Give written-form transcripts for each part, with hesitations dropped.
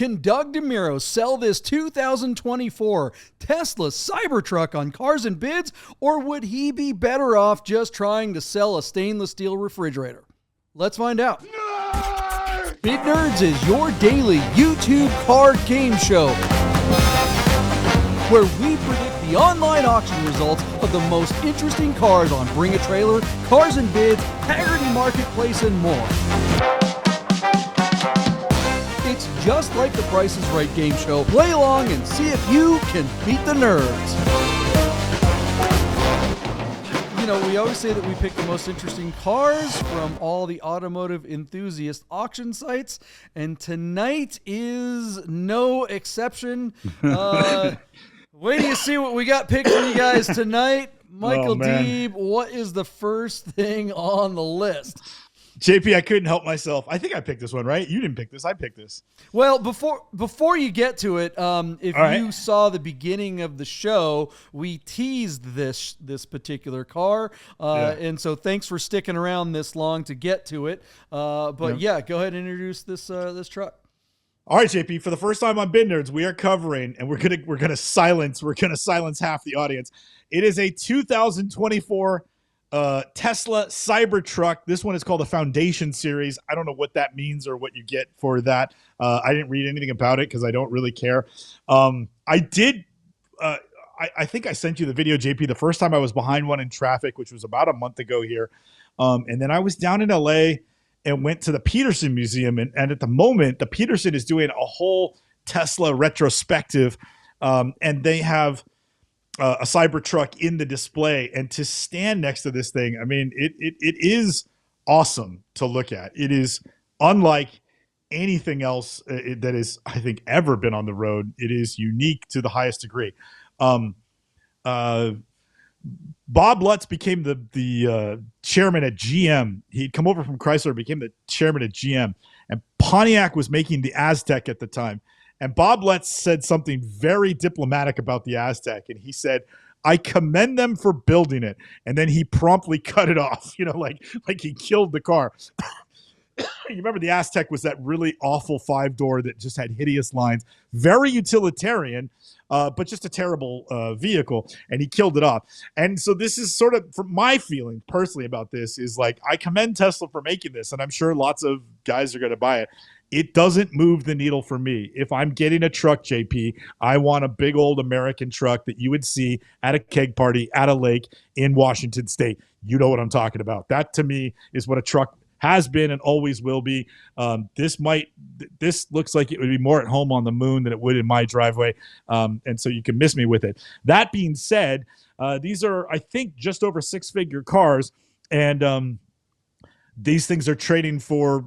Can Doug DeMuro sell this 2024 Tesla Cybertruck on Cars and Bids, or would he be better off just trying to sell a stainless steel refrigerator? Let's find out. Bid Nerds is your daily YouTube car game show, where we predict the online auction results of the most interesting cars on Bring a Trailer, Cars and Bids, Haggerty Marketplace, and more. It's just like the Price is Right game show. Play along and see if you can beat the nerds. You know, we always say that we pick the most interesting cars from all the automotive enthusiast auction sites, and tonight is no exception. Wait till you see what we got picked for you guys tonight. Michael Deeb, what is the first thing on the list? JP, I couldn't help myself. I think I picked this one, right? You didn't pick this. I picked this. Well, before you get to it, if you saw the beginning of the show, we teased this particular car, and so thanks for sticking around this long to get to it. But go ahead and introduce this truck. All right, JP. For the first time on Bid Nerds, we are covering, and we're gonna silence half the audience. It is a 2024 Tesla Cybertruck. This one is called the Foundation Series. I don't know what that means or what you get for that. I didn't read anything about it because I don't really care. I think I sent you the video, JP, the first time I was behind one in traffic, which was about a month ago here. And then I was down in LA and went to the Peterson Museum. And at the moment, the Peterson is doing a whole Tesla retrospective. And they have a Cybertruck in the display, and to stand next to this thing, I mean, it is awesome to look at. It is unlike anything else that is, I think, ever been on the road. It is unique to the highest degree. Bob Lutz became the chairman at GM. He'd come over from Chrysler, became the chairman at GM, and Pontiac was making the Aztek at the time. And Bob Lutz said something very diplomatic about the Aztek. And he said, I commend them for building it. And then he promptly cut it off, like he killed the car. You remember the Aztek was that really awful 5-door that just had hideous lines, very utilitarian, but just a terrible vehicle. And he killed it off. And so this is sort of, from my feeling personally about this, is like, I commend Tesla for making this. And I'm sure lots of guys are going to buy it. It doesn't move the needle for me. If I'm getting a truck, JP, I want a big old American truck that you would see at a keg party at a lake in Washington State. You know what I'm talking about. That, to me, is what a truck has been and always will be. This looks like it would be more at home on the moon than it would in my driveway. And so you can miss me with it. That being said, these are, I think, just over 6-figure cars. And these things are trading for,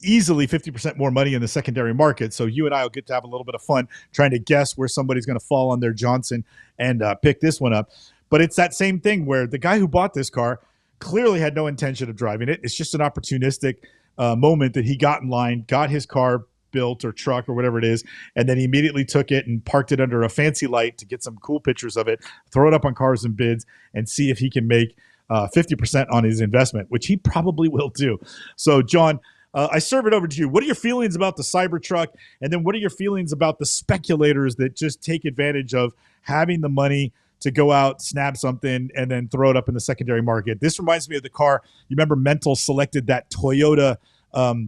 easily 50% more money in the secondary market. So you and I will get to have a little bit of fun trying to guess where somebody's going to fall on their Johnson and pick this one up. But it's that same thing where the guy who bought this car clearly had no intention of driving it. It's just an opportunistic moment that he got in line, got his car built or truck or whatever it is, and then he immediately took it and parked it under a fancy light to get some cool pictures of it, throw it up on Cars and Bids, and see if he can make 50% on his investment, which he probably will do. So, John, I serve it over to you. What are your feelings about the Cybertruck? And then what are your feelings about the speculators that just take advantage of having the money to go out, snap something, and then throw it up in the secondary market? This reminds me of the car. You remember Mental selected that Toyota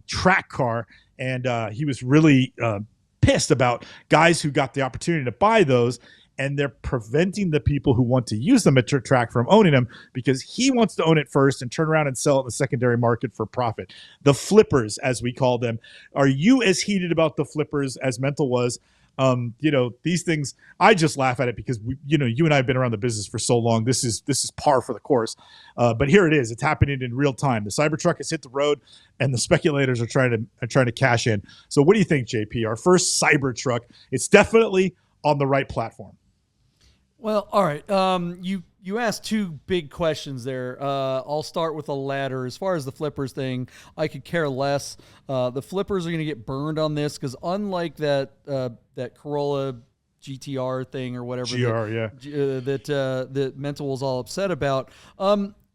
track car, and he was really pissed about guys who got the opportunity to buy those, and they're preventing the people who want to use them at track from owning them because he wants to own it first and turn around and sell it in the secondary market for profit. The flippers, as we call them. Are you as heated about the flippers as Mental was? These things, I just laugh at it because you and I have been around the business for so long. This is par for the course. But here it is. It's happening in real time. The Cybertruck has hit the road, and the speculators are trying to cash in. So what do you think, JP? Our first Cybertruck. It's definitely on the right platform. Well, all right. You asked two big questions there. I'll start with the latter. As far as the flippers thing, I could care less. The flippers are going to get burned on this because unlike that Corolla GTR thing or whatever that Mental was all upset about,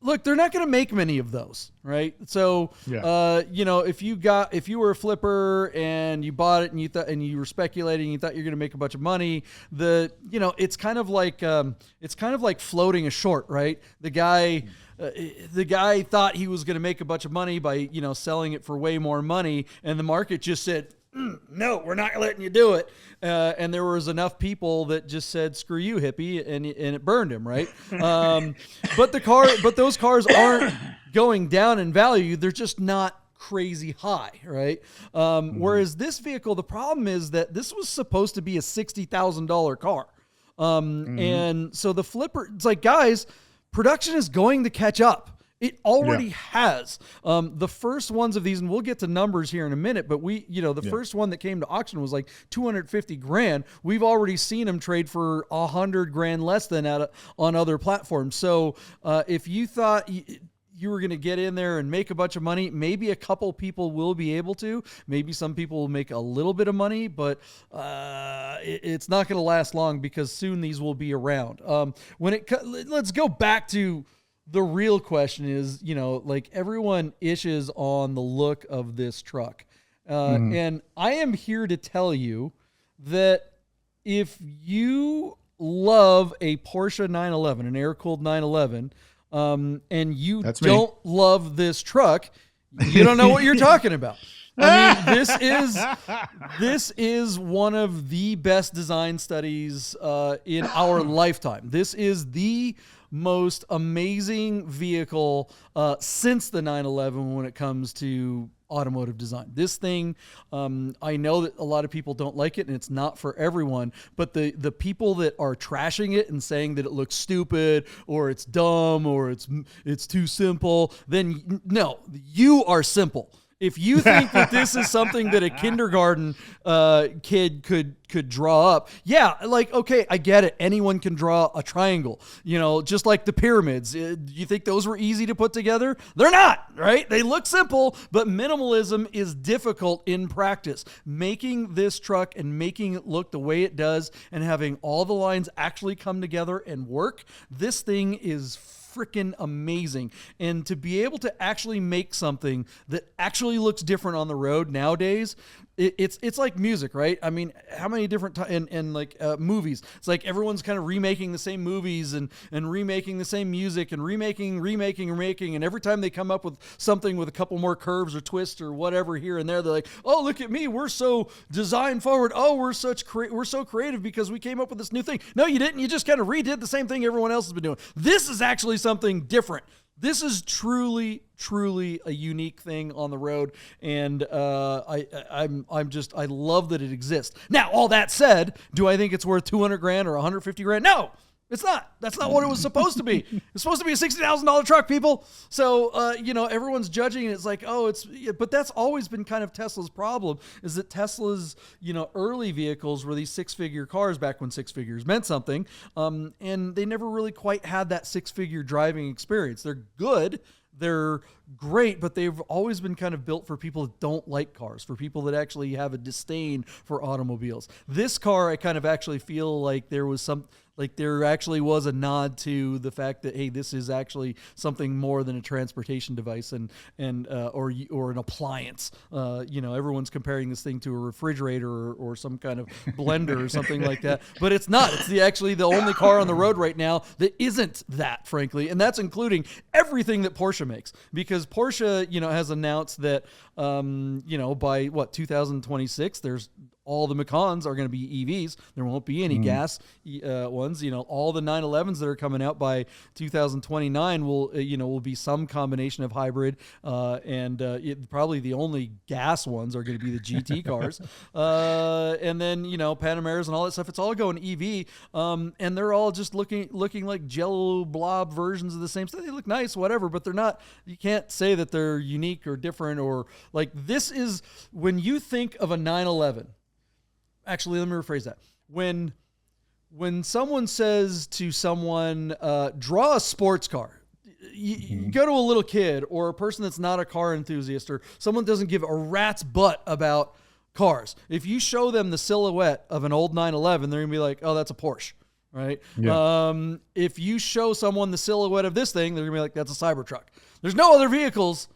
look, they're not going to make many of those, right? So, if you were a flipper and you bought it and you were speculating, you thought you're going to make a bunch of money. It's kind of like floating a short, right? The guy thought he was going to make a bunch of money by, selling it for way more money, and the market just said, no, we're not letting you do it. And there was enough people that just said, screw you, hippie, and it burned him, right? But those cars aren't going down in value. They're just not crazy high, right? Whereas this vehicle, the problem is that this was supposed to be a $60,000 car. And so the flipper, it's like, guys, production is going to catch up. It already has. The first ones of these, and we'll get to numbers here in a minute, but the first one that came to auction was like $250,000. We've already seen them trade for $100,000 less than on other platforms. So if you thought you were going to get in there and make a bunch of money, maybe a couple people will be able to. Maybe some people will make a little bit of money, but it's not going to last long because soon these will be around. Let's go back to the real question is, everyone ishes on the look of this truck. And I am here to tell you that if you love a Porsche 911, an air-cooled 911, and you don't love this truck, you don't know what you're talking about. I mean, this is one of the best design studies in our lifetime. This is the most amazing vehicle since the 911 when it comes to automotive design. This thing, I know that a lot of people don't like it and it's not for everyone, but the people that are trashing it and saying that it looks stupid or it's dumb or it's too simple, then no, you are simple. If you think that this is something that a kindergarten kid could draw up, okay, I get it. Anyone can draw a triangle, just like the pyramids. You think those were easy to put together? They're not, right? They look simple, but minimalism is difficult in practice. Making this truck and making it look the way it does and having all the lines actually come together and work, this thing is freaking amazing. And to be able to actually make something that actually looks different on the road nowadays, it's like music, right? I mean, how many different movies? It's like everyone's kind of remaking the same movies and remaking the same music and remaking, and every time they come up with something with a couple more curves or twists or whatever here and there, they're like, oh, look at me, we're so design forward. Oh, we're so creative because we came up with this new thing. No, you didn't. You just kind of redid the same thing everyone else has been doing. This is actually something different. This is truly a unique thing on the road, and I love that it exists. Now, all that said, do I think it's worth $200,000 or $150,000? No, it's not. That's not what it was supposed to be. It's supposed to be a $60,000 truck, people. So everyone's judging, and it's like, but that's always been kind of Tesla's problem, is that Tesla's early vehicles were these six-figure cars back when six figures meant something, and they never really quite had that six-figure driving experience. They're good. They're great, but they've always been kind of built for people that don't like cars, for people that actually have a disdain for automobiles. This car, I kind of actually feel like there actually was a nod to the fact that, hey, this is actually something more than a transportation device or an appliance. Everyone's comparing this thing to a refrigerator or some kind of blender or something like that, but it's not. It's actually the only car on the road right now that isn't that, frankly, and that's including everything that Porsche makes, because Porsche, has announced that, by 2026, there's all the Macans are going to be EVs. There won't be any gas ones. All the 911s that are coming out by 2029 will be some combination of hybrid, and probably the only gas ones are going to be the GT cars. And then Panameras and all that stuff. It's all going EV, and they're all just looking like Jello blob versions of the same stuff. They look nice, whatever, but they're not. You can't say that they're unique or different or like this is when you think of a 911. Actually, let me rephrase that. When someone says to someone, draw a sports car, you go to a little kid or a person that's not a car enthusiast or someone doesn't give a rat's butt about cars. If you show them the silhouette of an old 911, they're going to be like, oh, that's a Porsche. right? Yeah. If you show someone the silhouette of this thing, they're gonna be like, that's a Cybertruck. There's no other vehicles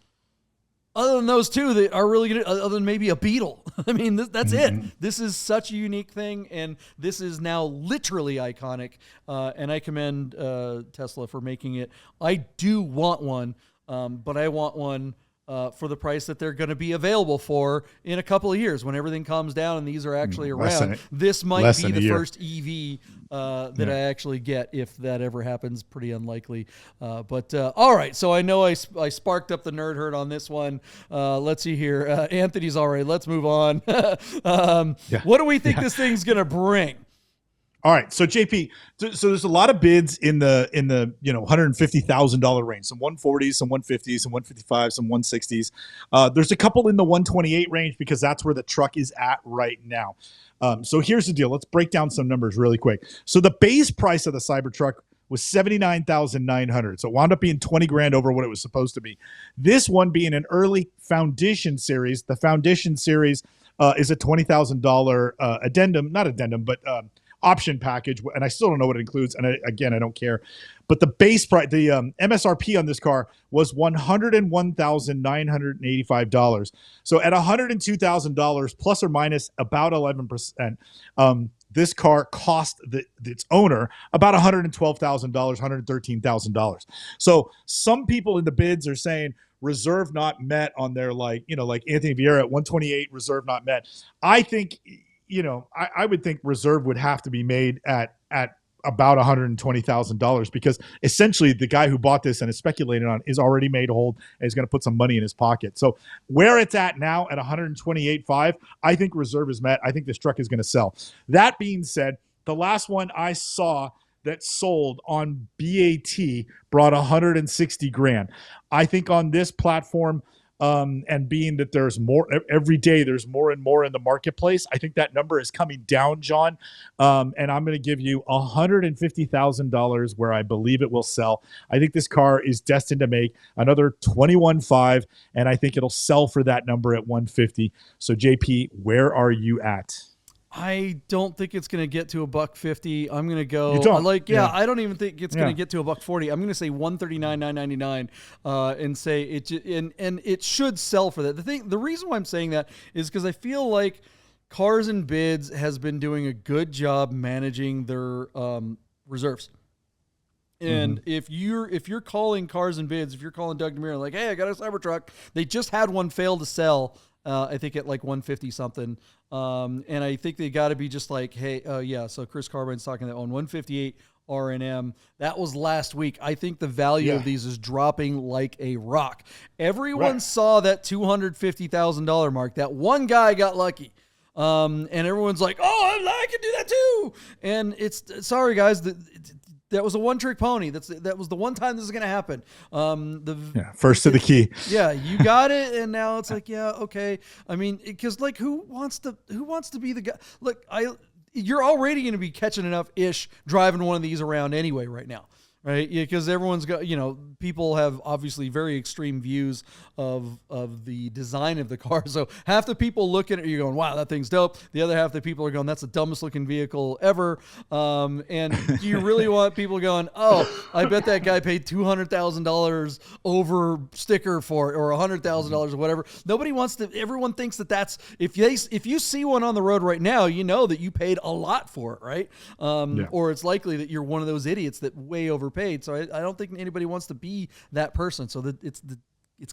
other than those two that are really good, other than maybe a Beetle. I mean, that's it. This is such a unique thing, and this is now literally iconic. And I commend Tesla for making it. I do want one, but I want one for the price that they're going to be available for in a couple of years when everything calms down and these are actually around. This might be the first EV that I actually get, if that ever happens. Pretty unlikely. But all right, so I know I sparked up the nerd herd on this one. Let's see here. Anthony's all right. Let's move on. What do we think this thing's going to bring? All right, so JP, so there's a lot of bids in the $150,000 range. Some 140s, some 150s, some 155s, some 160s. There's a couple in the 128 range because that's where the truck is at right now. So here's the deal. Let's break down some numbers really quick. So the base price of the Cybertruck was $79,900. So it wound up being 20 grand over what it was supposed to be. This one being an early foundation series. The foundation series is a $20,000 option package, and I still don't know what it includes. And I don't care. But the base price, the MSRP on this car was $101,985. So at $102,000 plus or minus about 11%, this car cost its owner about $112,000, $113,000. So some people in the bids are saying reserve not met on their like Anthony Vieira at 128, reserve not met. I think. I would think reserve would have to be made at about $120,000 because essentially the guy who bought this and is speculating on is already made whole and is going to put some money in his pocket. So where it's at now at 128.5, I think reserve is met. I think this truck is going to sell. That being said, the last one I saw that sold on BAT brought 160 grand. I think on this platform, and being that there's more every day, there's more and more in the marketplace, I think that number is coming down, John. And I'm going to give you $150,000 where I believe it will sell. I think this car is destined to make another 21.5, and I think it'll sell for that number at 150. So JP, where are you at? I don't think it's going to get to $150. I'm going to go I don't even think it's going to get to $140. I'm going to say $139,999 and say it and it should sell for that. The reason why I'm saying that is because I feel like Cars and Bids has been doing a good job managing their reserves. And if you're calling Cars and Bids, if you're calling Doug DeMuro like, hey, I got a Cybertruck, they just had one fail to sell. I think at like 150 something. And I think they got to be just like, hey, so Chris Carbine's talking that on 158 R&M. That was last week. I think the value of these is dropping like a rock. Everyone saw that $250,000 mark. That one guy got lucky. And everyone's like, oh, I can do that too. And sorry guys, that was a one-trick pony. That was the one time this is going to happen. First to the key. Yeah, you got it, and now it's like, yeah, okay. I mean, because like, who wants to be the guy? Look, you're already going to be catching enough ish driving one of these around anyway right now. Right, yeah, because everyone's got, people have obviously very extreme views of the design of the car. So half the people look at it, you're going, wow, that thing's dope. The other half the people are going, that's the dumbest looking vehicle ever. And do you really want people going, oh, I bet that guy paid $200,000 over sticker for it, or $100,000 or whatever. Nobody wants to. Everyone thinks that's if you see one on the road right now, you know that you paid a lot for it, right? Or it's likely that you're one of those idiots that way overpaid. So I don't think anybody wants to be that person. So that it's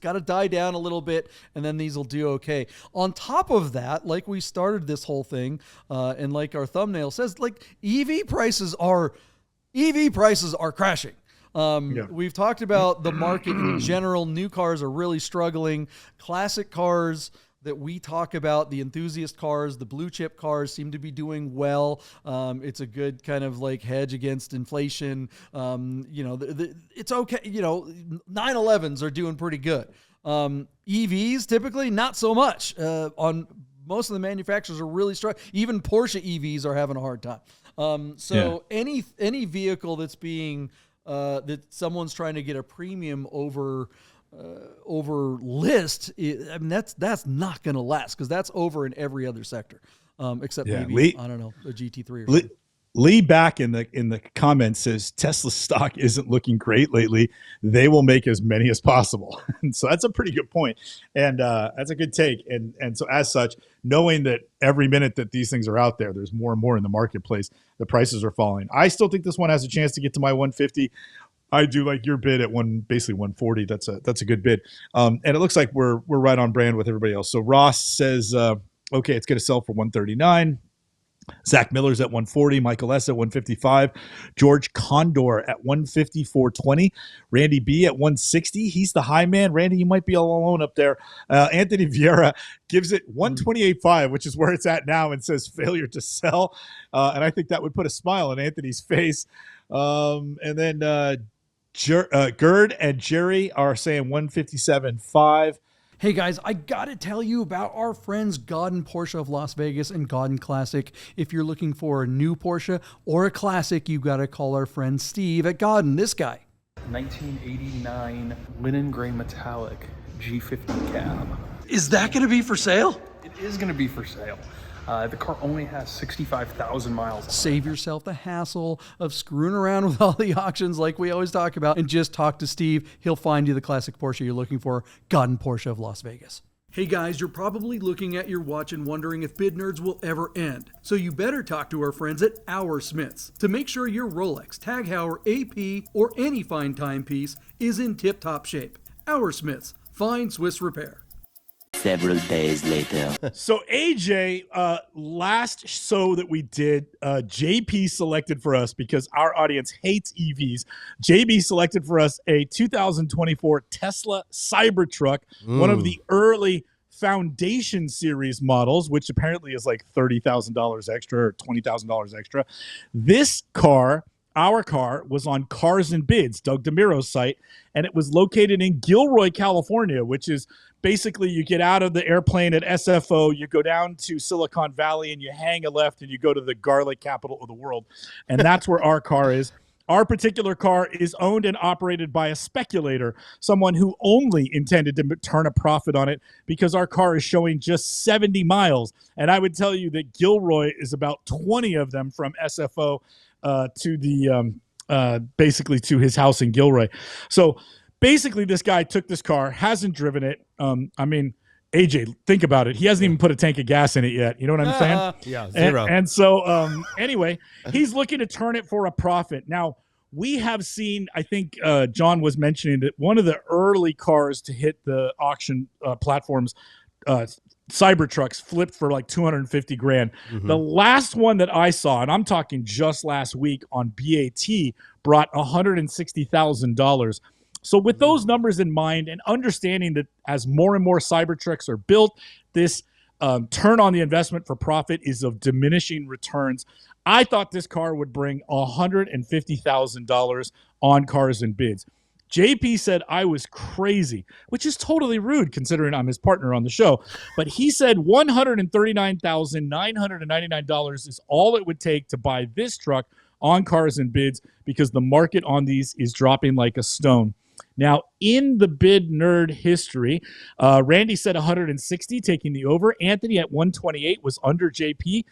got to die down a little bit, and then these will do okay. On top of that, like we started this whole thing, and like our thumbnail says, like EV prices are crashing. We've talked about the market in general. New cars are really struggling. Classic cars that we talk about, the enthusiast cars, the blue chip cars, seem to be doing well. It's a good kind of like hedge against inflation. It's okay. 911s are doing pretty good. EVs typically not so much. On most of the manufacturers are really struggling. Even Porsche EVs are having a hard time. Any vehicle that's being that someone's trying to get a premium over list, I mean that's not going to last, because that's over in every other sector, except maybe I don't know, a GT3 or something. Lee back in the comments says Tesla stock isn't looking great lately. They will make as many as possible. And so that's a pretty good point. And that's a good take. And so as such, knowing that every minute that these things are out there, there's more and more in the marketplace, the prices are falling. I still think this one has a chance to get to my 150. I do like your bid at basically 140. That's a good bid. And it looks like we're right on brand with everybody else. So Ross says, okay, it's going to sell for 139. Zach Miller's at 140, Michael S. at 155, George Condor at 154.20, Randy B at 160. He's the high man. Randy, you might be all alone up there. Anthony Vieira gives it 128.5, which is where it's at now, and says failure to sell. And I think that would put a smile on Anthony's face. And then Gerd and Jerry are saying 157.5. Hey guys, I gotta tell you about our friends Godden Porsche of Las Vegas and Godden Classic. If you're looking for a new Porsche or a classic, you gotta call our friend Steve at Godden, this guy. 1989 linen gray metallic G50 cab. Is that gonna be for sale? It is gonna be for sale. The car only has 65,000 miles on it. Save yourself the hassle of screwing around with all the auctions like we always talk about and just talk to Steve. He'll find you the classic Porsche you're looking for. Godden Porsche of Las Vegas. Hey guys, you're probably looking at your watch and wondering if Bid Nerds will ever end. So you better talk to our friends at Our Smiths to make sure your Rolex, Tag Heuer, AP, or any fine timepiece is in tip-top shape. Our Smiths, fine Swiss repair. Several days later. So AJ, last show that we did, JP selected for us, because our audience hates EVs. JB selected for us a 2024 Tesla Cybertruck, one of the early Foundation Series models, which apparently is like $30,000 extra or $20,000 extra. This car, our car, was on Cars and Bids, Doug DeMuro's site, and it was located in Gilroy, California, which is basically you get out of the airplane at SFO, you go down to Silicon Valley, and you hang a left, and you go to the garlic capital of the world. And that's where our car is. Our particular car is owned and operated by a speculator, someone who only intended to turn a profit on it because our car is showing just 70 miles. And I would tell you that Gilroy is about 20 of them from SFO to the basically to his house in Gilroy. So basically, this guy took this car, hasn't driven it. I mean, AJ, think about it. He hasn't even put a tank of gas in it yet. You know what I'm saying? Yeah, zero. And so anyway, he's looking to turn it for a profit. Now, we have seen, I think John was mentioning that one of the early cars to hit the auction platforms, Cybertrucks, flipped for like 250 grand. Mm-hmm. The last one that I saw, and I'm talking just last week on BAT, brought $160,000. So with those numbers in mind and understanding that as more and more Cybertrucks are built, this turn on the investment for profit is of diminishing returns, I thought this car would bring $150,000 on Cars and Bids. JP said I was crazy, which is totally rude considering I'm his partner on the show. But he said $139,999 is all it would take to buy this truck on Cars and Bids because the market on these is dropping like a stone. Now, in the Bid Nerd history, Randy said 160, taking the over. Anthony at 128 was under JP.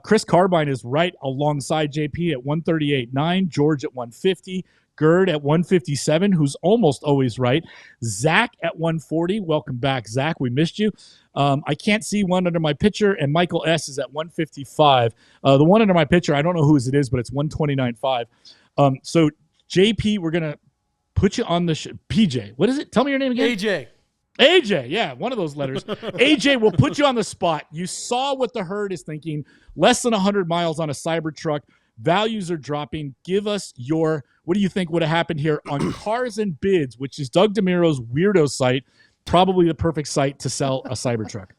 Chris Carbine is right alongside JP at 138.9. George at 150. Gerd at 157, who's almost always right. Zach at 140. Welcome back, Zach. We missed you. I can't see one under my picture, and Michael S. is at 155. The one under my picture, I don't know whose it is, but it's 129.5. So, JP, we're going to put you on the PJ. What is it? Tell me your name again. AJ, yeah, one of those letters. AJ, we'll put you on the spot. You saw what the herd is thinking. Less than 100 miles on a Cybertruck. Values are dropping. Give us your, what do you think would have happened here on Cars and Bids, which is Doug DeMuro's weirdo site, probably the perfect site to sell a Cybertruck.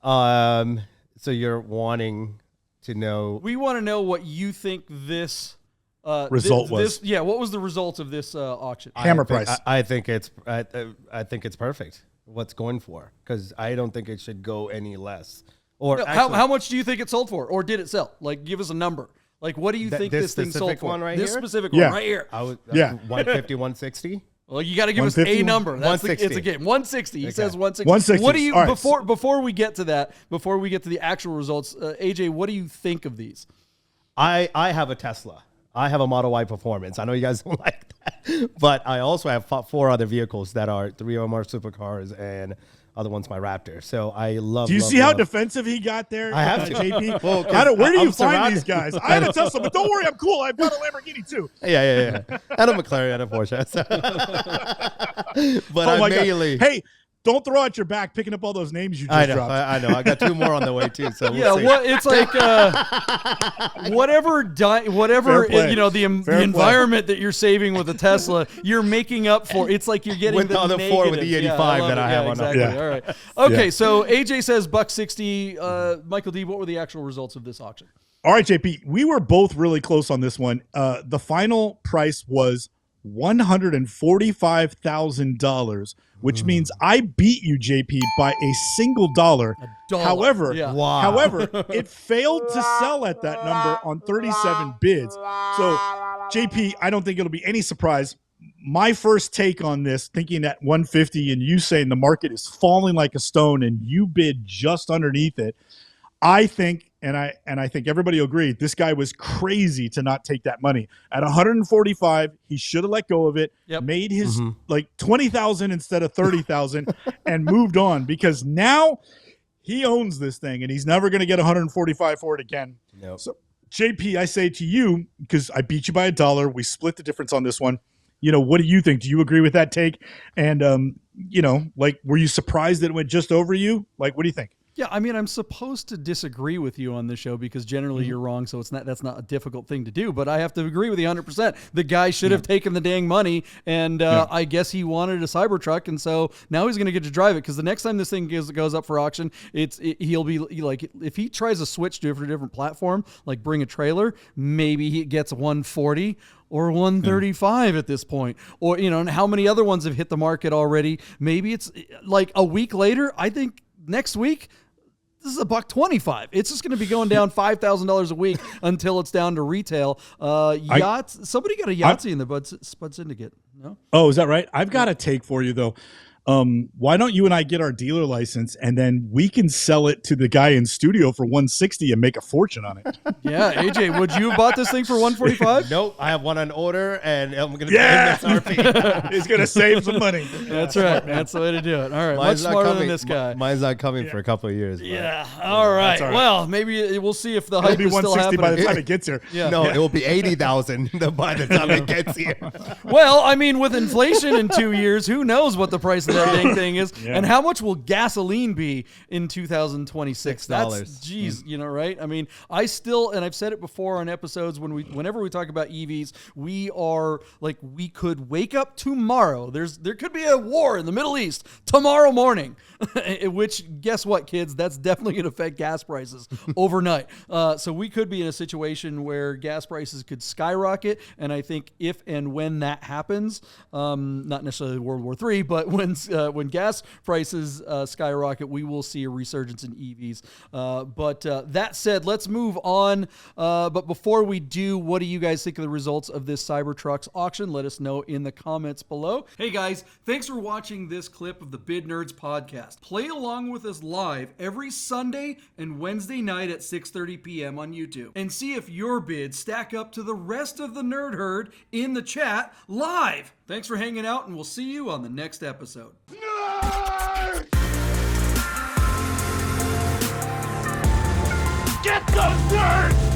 So you're wanting to know. We want to know what you think this result was. What was the result of this auction? Hammer price. I think it's perfect. What's going for? Because I don't think it should go any less. Or no, actually, how much do you think it sold for, or did it sell? Like, give us a number. Like, what do you think this thing sold for? One right this here? specific one right here. 150, 160. Well, you got to give us a number. That's 160. It's a game. 160. He says 160. 160. What do you right. before we get to that? Before we get to the actual results, AJ, what do you think of these? I have a Tesla. I have a Model Y Performance. I know you guys don't like that, but I also have 4 other vehicles that are 3 of them are supercars and other one's my Raptor. So I love. Do you see how defensive he got there? I have to. JP. Well, where do you I'm find surrounded- these guys? I have a Tesla, but don't worry, I'm cool. I've got a Lamborghini too. Yeah. And a McLaren and a Porsche. But Oh my I mainly. God. Hey, don't throw out your back picking up all those names you just I know. dropped. I know. I got 2 more on the way too. So we'll Yeah, see. it's like whatever Fair play. the Fair environment that you're saving with a Tesla, you're making up for. It's like you're getting With the other 4 with the negatives. Yeah, 85 love that it. I have Yeah, on the- exactly. Yeah. All right. Okay, Yeah. so AJ says $160. Michael D, what were the actual results of this auction? All right, JP, we were both really close on this one. The final price was $145,000, which means I beat you, JP, by a single dollar. $1. However, Yeah. Wow. however, it failed to sell at that number on 37 bids. So, JP, I don't think it'll be any surprise. My first take on this, thinking at 150 and you saying the market is falling like a stone and you bid just underneath it, I think, and I think everybody will agree, this guy was crazy to not take that money. At 145, he should have let go of it, Yep. made his like 20,000 instead of 30,000, and moved on, because now he owns this thing and he's never going to get 145 for it again. Nope. So, JP, I say to you, because I beat you by $1, we split the difference on this one. What do you think? Do you agree with that take? And were you surprised that it went just over you? Like, what do you think? Yeah, I mean, I'm supposed to disagree with you on this show because generally you're wrong, so that's not a difficult thing to do. But I have to agree with you 100%. The guy should have taken the dang money, and I guess he wanted a Cybertruck, and so now he's going to get to drive it. Because the next time this thing goes up for auction, he'll be like, if he tries to switch to a different platform, like bring a trailer, maybe he gets 140. Or 135 at this point, or and how many other ones have hit the market already? Maybe it's like a week later. I think next week. This is $125. It's just going to be going down $5,000 a week until it's down to retail. Yachts. Somebody got a Yahtzee in the Spud Syndicate. No. Oh, is that right? I've got a take for you though. Why don't you and I get our dealer license and then we can sell it to the guy in studio for 160 and make a fortune on it? Yeah, AJ, would you have bought this thing for 145? Nope. I have one on order, and I'm going to Yeah! pay MSRP. He's gonna save some money. That's right. That's the way to do it. All right, Mine's much not smarter coming. than this guy. Mine's not coming for a couple of years. but- Yeah. All right. all right. Well, maybe we'll see if the It'll hype be is still 160 by the happening. time it gets here. Yeah. No, it will be 80,000 by the time it gets here. Well, I mean, with inflation in 2 years, who knows what the price of that dang thing is, Yeah. and how much will gasoline be in 2026? That's, $6. geez, right? I mean, I still, and I've said it before on episodes whenever we talk about EVs, we are like, we could wake up tomorrow. There could be a war in the Middle East tomorrow morning, which guess what, kids? That's definitely going to affect gas prices overnight. So we could be in a situation where gas prices could skyrocket, and I think if and when that happens, not necessarily World War III, but when gas prices skyrocket, we will see a resurgence in EVs. But that said, let's move on. But before we do, what do you guys think of the results of this Cybertruck's auction? Let us know in the comments below. Hey guys, thanks for watching this clip of the Bid Nerds podcast. Play along with us live every Sunday and Wednesday night at 6:30 p.m. on YouTube. And see if your bids stack up to the rest of the nerd herd in the chat live. Thanks for hanging out, and we'll see you on the next episode. Get those nerds!